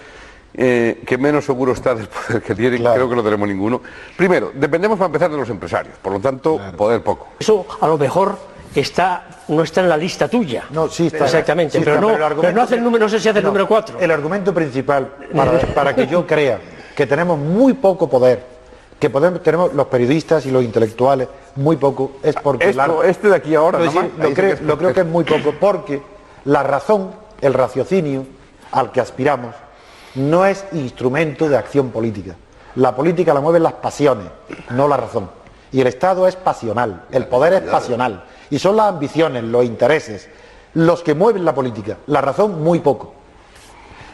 Speaker 6: que menos seguro está del poder que tiene, creo que no tenemos ninguno. Primero, dependemos para empezar de los empresarios, por lo tanto, poder poco.
Speaker 4: Eso a lo mejor no está en la lista tuya.
Speaker 5: No, sí está.
Speaker 4: Exactamente,
Speaker 5: Sí
Speaker 4: pero,
Speaker 5: está,
Speaker 4: no,
Speaker 5: el argumento-
Speaker 4: pero no hace el número, no sé si hace el número 4.
Speaker 5: El argumento principal para que yo crea que tenemos muy poco poder, que tenemos los periodistas y los intelectuales muy poco, es porque...
Speaker 6: Este de aquí ahora,
Speaker 5: Quiero decir, lo creo que es muy poco, porque la razón, el raciocinio al que aspiramos, no es instrumento de acción política. La política la mueven las pasiones, no la razón. Y el Estado es pasional, el poder es pasional. Y son las ambiciones, los intereses, los que mueven la política. La razón, muy poco.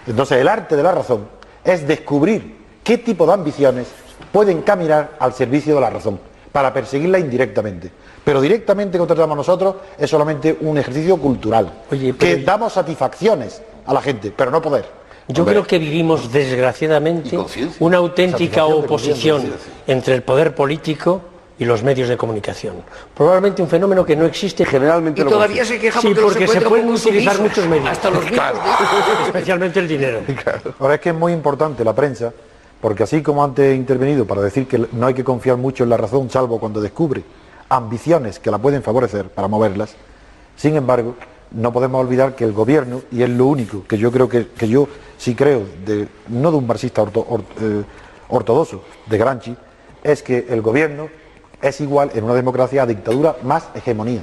Speaker 5: Entonces, el arte de la razón es descubrir qué tipo de ambiciones pueden caminar al servicio de la razón, para perseguirla indirectamente. Pero directamente, como tratamos nosotros, es solamente un ejercicio cultural.
Speaker 4: Oye,
Speaker 5: que damos satisfacciones a la gente, pero no poder.
Speaker 4: Yo creo que vivimos, desgraciadamente, una auténtica oposición entre el poder político y los medios de comunicación. Probablemente un fenómeno que no existe
Speaker 6: generalmente.
Speaker 8: Y todavía se queja
Speaker 4: sí, porque se pueden
Speaker 8: poco
Speaker 4: utilizar
Speaker 8: sumisos,
Speaker 4: muchos medios.
Speaker 8: hasta los mismos.
Speaker 4: Especialmente el dinero.
Speaker 5: Ahora es que es muy importante la prensa, porque así como antes he intervenido para decir que no hay que confiar mucho en la razón, salvo cuando descubre ambiciones que la pueden favorecer para moverlas, sin embargo, no podemos olvidar que el gobierno, y es lo único que yo creo que yo sí creo, no de un marxista ortodoxo, de Gramsci, es que el gobierno es igual en una democracia a dictadura más hegemonía.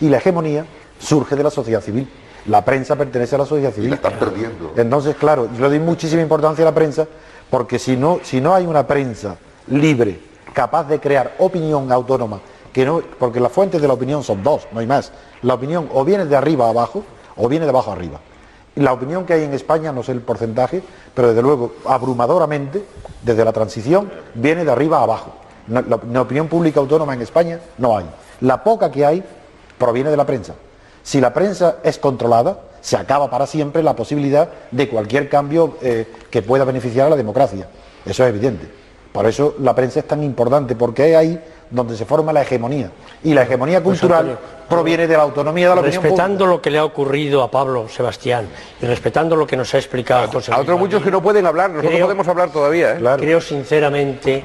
Speaker 5: Y la hegemonía surge de la sociedad civil. La prensa pertenece a la sociedad civil.
Speaker 7: Y la están perdiendo.
Speaker 5: Entonces, claro, yo le doy muchísima importancia a la prensa, porque si no hay una prensa libre, capaz de crear opinión autónoma, porque las fuentes de la opinión son dos, no hay más. La opinión o viene de arriba a abajo, o viene de abajo a arriba. Y la opinión que hay en España, no sé el porcentaje, pero desde luego, abrumadoramente, desde la transición, viene de arriba a abajo. La opinión pública autónoma en España no hay. La poca que hay proviene de la prensa. Si la prensa es controlada, se acaba para siempre la posibilidad de cualquier cambio que pueda beneficiar a la democracia. Eso es evidente. Por eso la prensa es tan importante, porque es ahí donde se forma la hegemonía. Y la hegemonía cultural proviene de la autonomía de la opinión pública.
Speaker 4: Respetando lo que le ha ocurrido a Pablo Sebastián y respetando lo que nos ha explicado José Luis
Speaker 6: A otros muchos que no pueden hablar, nosotros podemos hablar todavía.
Speaker 5: Claro.
Speaker 4: Creo sinceramente...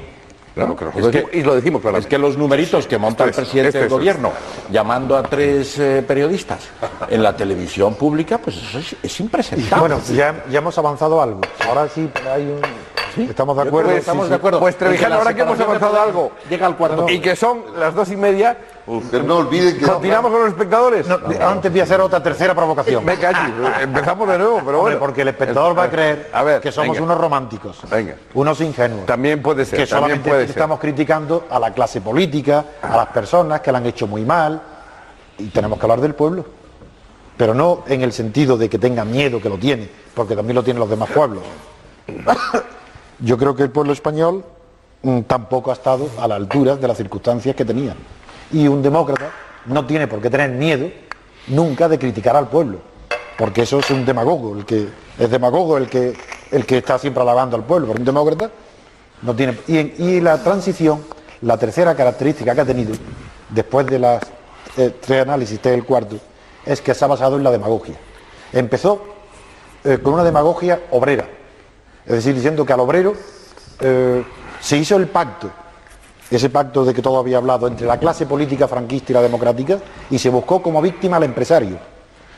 Speaker 6: Claro, que nosotros y lo decimos claramente.
Speaker 9: Es que los numeritos que monta el presidente del gobierno llamando a 3 periodistas en la televisión pública, pues eso es impresentable.
Speaker 5: Bueno, ya hemos avanzado algo. Ahora sí hay un... ¿Sí? ¿Estamos de acuerdo?
Speaker 9: Estamos de acuerdo.
Speaker 6: Pues Trevijano, ahora que hemos avanzado algo,
Speaker 9: llega al cuarto.
Speaker 6: y que son las 2:30,
Speaker 7: Pero no olviden que...
Speaker 6: continuamos con los espectadores.
Speaker 5: No, antes voy a hacer otra tercera provocación.
Speaker 6: Me cachi, empezamos de nuevo, pero
Speaker 5: Hombre,
Speaker 6: bueno.
Speaker 5: porque el espectador va a creer que somos
Speaker 6: venga.
Speaker 5: unos románticos,
Speaker 6: Venga.
Speaker 5: unos ingenuos.
Speaker 6: También puede ser,
Speaker 5: Que
Speaker 6: también
Speaker 5: solamente
Speaker 6: puede ser.
Speaker 5: estamos criticando a la clase política, a las personas que la han hecho muy mal, y tenemos que hablar del pueblo. Pero no en el sentido de que tenga miedo, que lo tiene, porque también lo tienen los demás pueblos. Yo creo que el pueblo español tampoco ha estado a la altura de las circunstancias que tenía. Y un demócrata no tiene por qué tener miedo nunca de criticar al pueblo, porque eso es un demagogo, el que está siempre alabando al pueblo, pero un demócrata no tiene. Y la transición, la tercera característica que ha tenido, después de las 3 análisis, este es el cuarto, es que se ha basado en la demagogia. Empezó con una demagogia obrera, es decir, diciendo que al obrero se hizo el pacto, ese pacto de que todo había hablado, entre la clase política franquista y la democrática, y se buscó como víctima al empresario,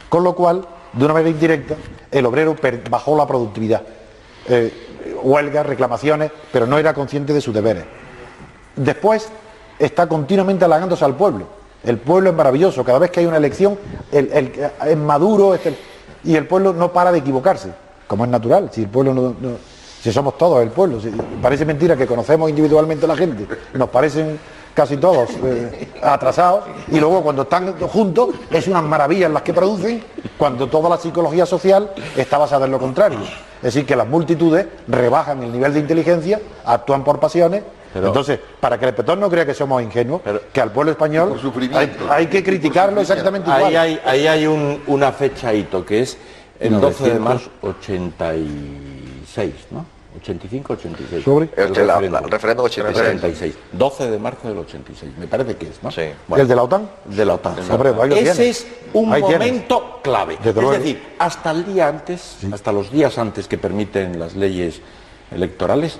Speaker 5: con lo cual, de una manera indirecta, el obrero bajó la productividad, huelgas, reclamaciones, pero no era consciente de sus deberes. Después está continuamente halagándose al pueblo. El pueblo es maravilloso, cada vez que hay una elección es maduro, y el pueblo no para de equivocarse, como es natural, si el pueblo si somos todos el pueblo, parece mentira que conocemos individualmente a la gente, nos parecen casi todos atrasados, y luego cuando están juntos es unas maravillas las que producen, cuando toda la psicología social está basada en lo contrario. Es decir, que las multitudes rebajan el nivel de inteligencia, actúan por pasiones. Entonces, para que el espectador no crea que somos ingenuos, que al pueblo español hay que criticarlo exactamente igual.
Speaker 9: Ahí hay una fecha hito, que es el 12 de marzo 86, ¿no? 85-86.
Speaker 5: ¿Sobre?
Speaker 9: El
Speaker 10: referéndum
Speaker 9: 86. 12 de marzo del 86, me parece que es, ¿no?
Speaker 10: Sí.
Speaker 5: ¿El de la OTAN?
Speaker 9: De la OTAN.
Speaker 5: Hombre, ahí lo
Speaker 9: Ese
Speaker 5: tienes.
Speaker 9: es un
Speaker 5: Ahí tienes.
Speaker 9: momento clave.
Speaker 5: Desde
Speaker 9: Es
Speaker 5: luego.
Speaker 9: decir, hasta el día antes, hasta los días antes que permiten las leyes electorales,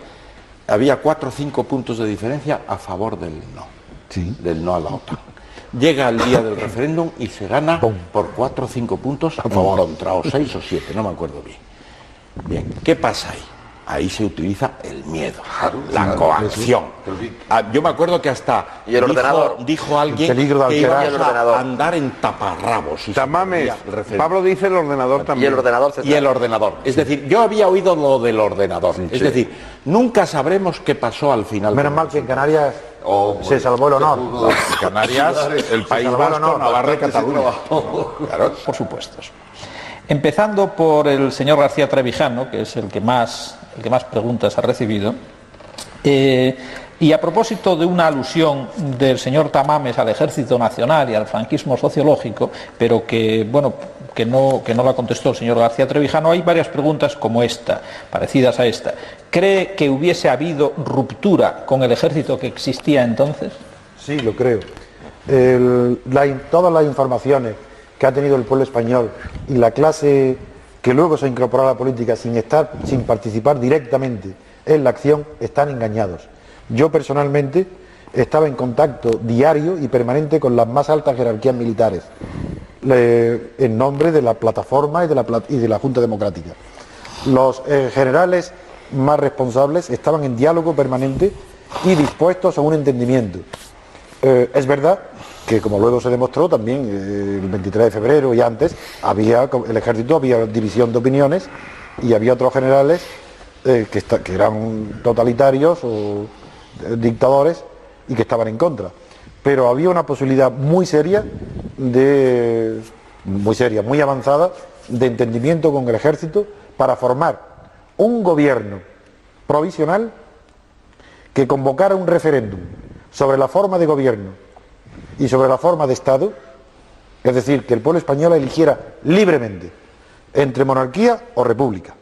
Speaker 9: había 4 o 5 puntos de diferencia a favor del no.
Speaker 5: Sí.
Speaker 9: Del no a la OTAN. Llega el día del referéndum y se gana por 4 o 5 puntos a favor, contra, o 6 o 7, no me acuerdo bien. Bien, ¿qué pasa ahí? Ahí se utiliza el miedo, la coacción. Yo me acuerdo que hasta
Speaker 10: ¿Y el ordenador?
Speaker 9: dijo alguien
Speaker 5: peligro de
Speaker 9: que
Speaker 5: alterar.
Speaker 9: íbamos a andar en taparrabos. si se
Speaker 6: Tamames,
Speaker 9: ponía el referéndum.
Speaker 6: Pablo dice el ordenador
Speaker 10: Y
Speaker 6: también.
Speaker 10: el ordenador
Speaker 9: Y el ordenador. Es decir, yo había oído lo del ordenador. Es decir, nunca sabremos qué pasó al final.
Speaker 5: Menos mal que en Canarias se salvó el honor.
Speaker 9: Canarias, el País Vasco, Navarra y Cataluña. Claro.
Speaker 11: Por supuesto. Empezando por el señor García Trevijano, que es el que más preguntas ha recibido, y a propósito de una alusión del señor Tamames al Ejército Nacional y al franquismo sociológico, pero que no la contestó el señor García Trevijano, hay varias preguntas como esta, parecidas a esta. ¿Cree que hubiese habido ruptura con el ejército que existía entonces?
Speaker 5: Sí, lo creo. Todas las informaciones que ha tenido el pueblo español y la clase que luego se incorporó a la política sin participar directamente en la acción, están engañados. Yo personalmente estaba en contacto diario y permanente con las más altas jerarquías militares, en nombre de la plataforma y de la Junta Democrática. Los generales más responsables estaban en diálogo permanente y dispuestos a un entendimiento. Es verdad que, como luego se demostró también el 23 de febrero y antes, el ejército había división de opiniones y había otros generales que eran totalitarios o dictadores y que estaban en contra. Pero había una posibilidad muy seria, muy avanzada, de entendimiento con el ejército para formar un gobierno provisional que convocara un referéndum sobre la forma de gobierno y sobre la forma de Estado, es decir, que el pueblo español eligiera libremente entre monarquía o república,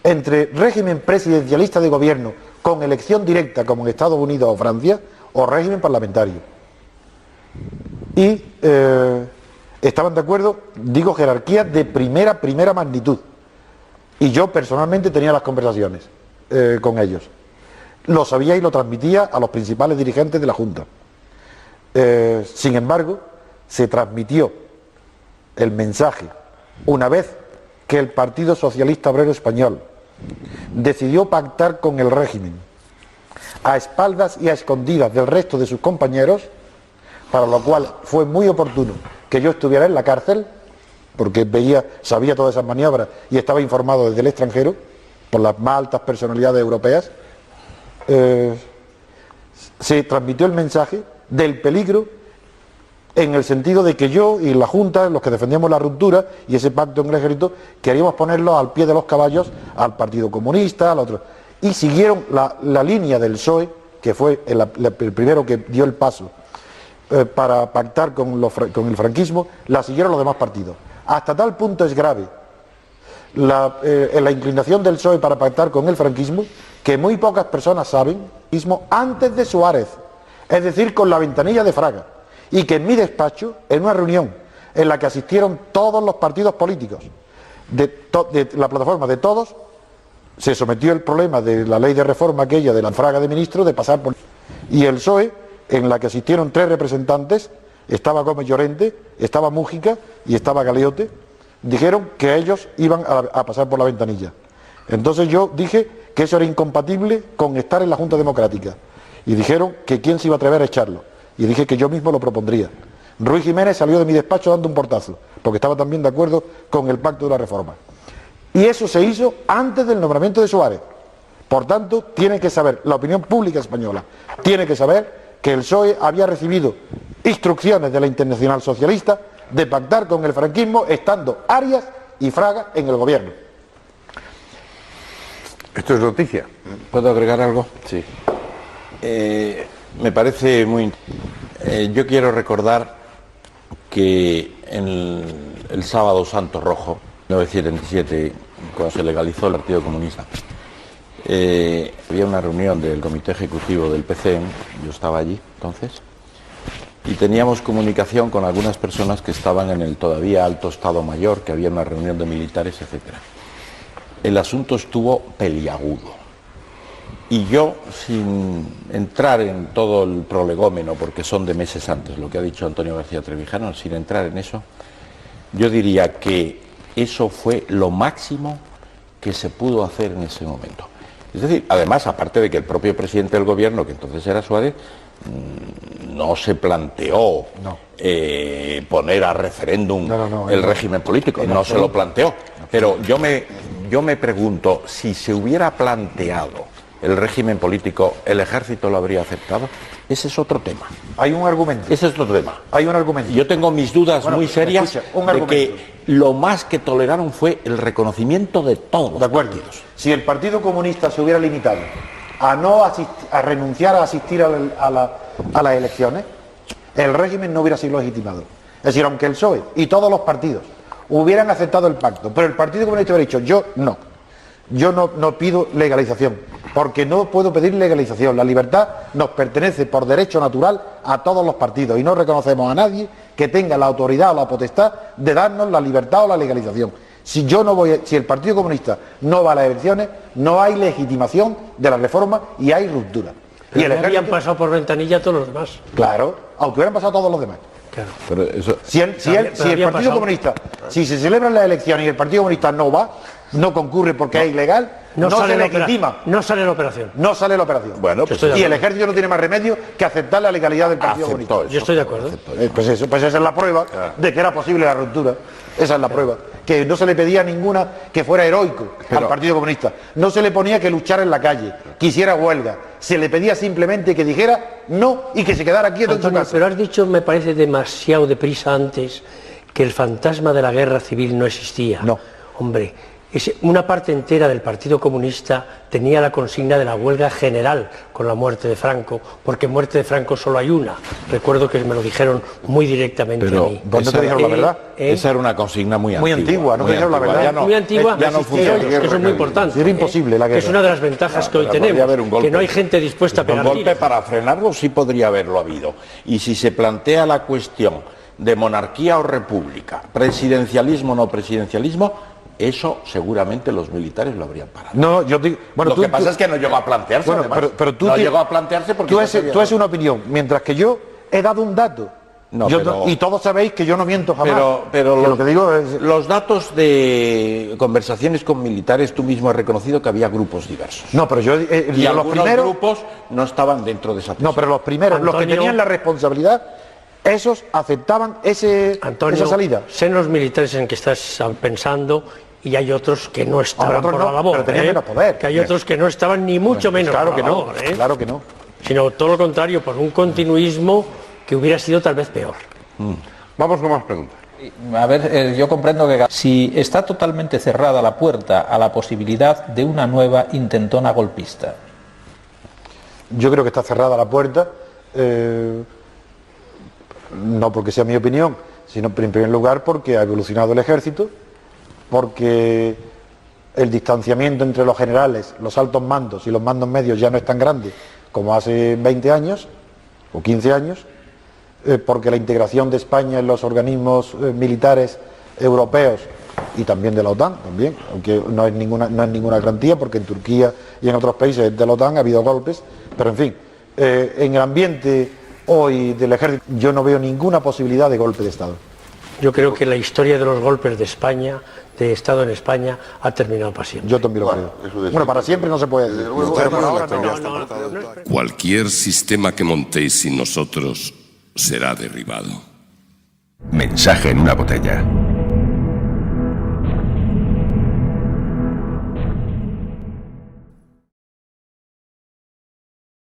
Speaker 5: entre régimen presidencialista de gobierno con elección directa como en Estados Unidos o Francia, o régimen parlamentario. Y estaban de acuerdo, digo, jerarquías de primera magnitud. Y yo personalmente tenía las conversaciones con ellos. Lo sabía y lo transmitía a los principales dirigentes de la Junta. Sin embargo, se transmitió el mensaje una vez que el Partido Socialista Obrero Español decidió pactar con el régimen a espaldas y a escondidas del resto de sus compañeros, para lo cual fue muy oportuno que yo estuviera en la cárcel, porque sabía todas esas maniobras y estaba informado desde el extranjero por las más altas personalidades europeas. Se transmitió el mensaje del peligro, en el sentido de que yo y la Junta, los que defendíamos la ruptura y ese pacto en el ejército, queríamos ponerlo al pie de los caballos al Partido Comunista, al otro. Y siguieron la línea del PSOE, que fue el primero que dio el paso para pactar con el franquismo, la siguieron los demás partidos. Hasta tal punto es grave la inclinación del PSOE para pactar con el franquismo, que muy pocas personas saben, antes de Suárez, es decir, con la ventanilla de Fraga, y que en mi despacho, en una reunión en la que asistieron todos los partidos políticos de la plataforma de todos, se sometió el problema de la ley de reforma aquella de la Fraga de ministros de pasar por... Y el PSOE, en la que asistieron 3 representantes, estaba Gómez Llorente, estaba Mújica y estaba Galeote, dijeron que ellos iban a pasar por la ventanilla. Entonces yo dije que eso era incompatible con estar en la Junta Democrática. Y dijeron que quién se iba a atrever a echarlo. Y dije que yo mismo lo propondría. Ruiz Jiménez salió de mi despacho dando un portazo, porque estaba también de acuerdo con el pacto de la reforma. Y eso se hizo antes del nombramiento de Suárez. Por tanto, tiene que saber, la opinión pública española tiene que saber que el PSOE había recibido instrucciones de la Internacional Socialista de pactar con el franquismo estando Arias y Fraga en el gobierno.
Speaker 6: ¿Esto es noticia?
Speaker 9: ¿Puedo agregar algo?
Speaker 6: Sí.
Speaker 9: Me parece muy... yo quiero recordar que en el sábado Santo Rojo, 1977, cuando se legalizó el Partido Comunista, había una reunión del Comité Ejecutivo del PCM, yo estaba allí entonces, y teníamos comunicación con algunas personas que estaban en el todavía alto Estado Mayor, que había una reunión de militares, etc. El asunto estuvo peliagudo. Y yo, sin entrar en todo el prolegómeno, porque son de meses antes, lo que ha dicho Antonio García Trevijano, sin entrar en eso, yo diría que eso fue lo máximo que se pudo hacer en ese momento. Es decir, además, aparte de que el propio presidente del gobierno, que entonces era Suárez, no se planteó poner a referéndum el régimen político, no se lo planteó. Pero yo me pregunto, si se hubiera planteado el régimen político, ¿el ejército lo habría aceptado? Ese es otro tema.
Speaker 5: Hay un argumento.
Speaker 9: Ese es otro tema.
Speaker 5: Hay un argumento.
Speaker 9: Yo tengo mis dudas muy serias de que lo más que toleraron fue el reconocimiento de todos los partidos.
Speaker 5: Si el Partido Comunista se hubiera limitado a renunciar a asistir a las elecciones, el régimen no hubiera sido legitimado. Es decir, aunque el PSOE y todos los partidos hubieran aceptado el pacto, pero el Partido Comunista hubiera dicho, yo no pido legalización, porque no puedo pedir legalización. La libertad nos pertenece por derecho natural a todos los partidos y no reconocemos a nadie que tenga la autoridad o la potestad de darnos la libertad o la legalización. Si el Partido Comunista no va a las elecciones, no hay legitimación de la reforma y hay ruptura.
Speaker 4: Pero y el ejército habían pasado por ventanilla todos los demás.
Speaker 5: Claro, aunque hubieran pasado todos los demás.
Speaker 4: Claro.
Speaker 5: Pero eso, si el Partido Comunista, si se celebran las elecciones y el Partido Comunista no va, no concurre porque es ilegal, no se legitima.
Speaker 4: No sale la operación.
Speaker 5: No sale la operación.
Speaker 3: Bueno, pues
Speaker 5: y el ejército no tiene más remedio que aceptar la legalidad del Partido Comunista.
Speaker 4: Eso. Yo estoy de acuerdo.
Speaker 5: Pues esa es la prueba de que era posible la ruptura. Esa es la prueba. Que no se le pedía ninguna que fuera heroico al Partido Comunista. No se le ponía que luchara en la calle, que hiciera huelga. Se le pedía simplemente que dijera no y que se quedara quieto en su casa.
Speaker 4: Pero has dicho, me parece demasiado deprisa antes, que el fantasma de la guerra civil no existía.
Speaker 5: No.
Speaker 4: Hombre, una parte entera del Partido Comunista tenía la consigna de la huelga general con la muerte de Franco, porque muerte de Franco solo hay una. Recuerdo que me lo dijeron muy directamente a mí.
Speaker 5: ¿Dónde te dijeron la verdad?
Speaker 3: Esa era una consigna muy antigua.
Speaker 5: No te dijeron la verdad.
Speaker 4: Muy antigua,
Speaker 3: ya no funciona.
Speaker 4: Que eso es muy importante.
Speaker 5: Era imposible la guerra.
Speaker 4: Que es una de las ventajas que hoy tenemos, que no hay gente dispuesta a pegar
Speaker 3: un golpe
Speaker 4: tiros.
Speaker 3: para frenarlo sí podría haberlo habido. Y si se plantea la cuestión de monarquía o república, presidencialismo o no presidencialismo, eso seguramente los militares lo habrían parado.
Speaker 5: No, yo digo, bueno,
Speaker 3: lo que pasa es que no llegó a plantearse.
Speaker 5: Bueno,
Speaker 3: además.
Speaker 5: pero tú
Speaker 3: no llegó a plantearse porque
Speaker 5: tú haces una opinión, mientras que yo he dado un dato. Y todos sabéis que yo no miento jamás.
Speaker 3: Pero
Speaker 5: lo que digo es,
Speaker 3: los datos de conversaciones con militares, tú mismo has reconocido que había grupos diversos.
Speaker 5: No, pero yo
Speaker 3: y
Speaker 5: los
Speaker 3: algunos
Speaker 5: primeros
Speaker 3: grupos no estaban dentro de esa tesis.
Speaker 5: No, pero los primeros, los que tenían la responsabilidad, esos aceptaban esa salida.
Speaker 4: Sé los militares en que estás pensando. Y hay otros que no estaban por la labor,
Speaker 5: pero tenían menos poder.
Speaker 4: Que hay otros que no estaban ni mucho menos
Speaker 5: claro
Speaker 4: por la labor,
Speaker 5: claro que no.
Speaker 4: Sino todo lo contrario, por un continuismo que hubiera sido tal vez peor.
Speaker 6: Vamos con más preguntas.
Speaker 11: A ver, yo comprendo que si está totalmente cerrada la puerta a la posibilidad de una nueva intentona golpista.
Speaker 5: Yo creo que está cerrada la puerta, no porque sea mi opinión, sino en primer lugar porque ha evolucionado el ejército, porque el distanciamiento entre los generales, los altos mandos y los mandos medios ya no es tan grande como hace 20 años o 15 años, porque la integración de España en los organismos militares europeos y también de la OTAN, también, aunque no es ninguna garantía, porque en Turquía y en otros países de la OTAN ha habido golpes, pero en fin, en el ambiente hoy del ejército yo no veo ninguna posibilidad de golpe de Estado.
Speaker 4: Yo creo que la historia de los golpes de España, de Estado en España, ha terminado para siempre.
Speaker 5: Yo también lo creo. Bueno, para siempre no se puede decir. Pero por ahora no.
Speaker 2: Cualquier sistema que montéis sin nosotros será derribado.
Speaker 1: Mensaje en una botella.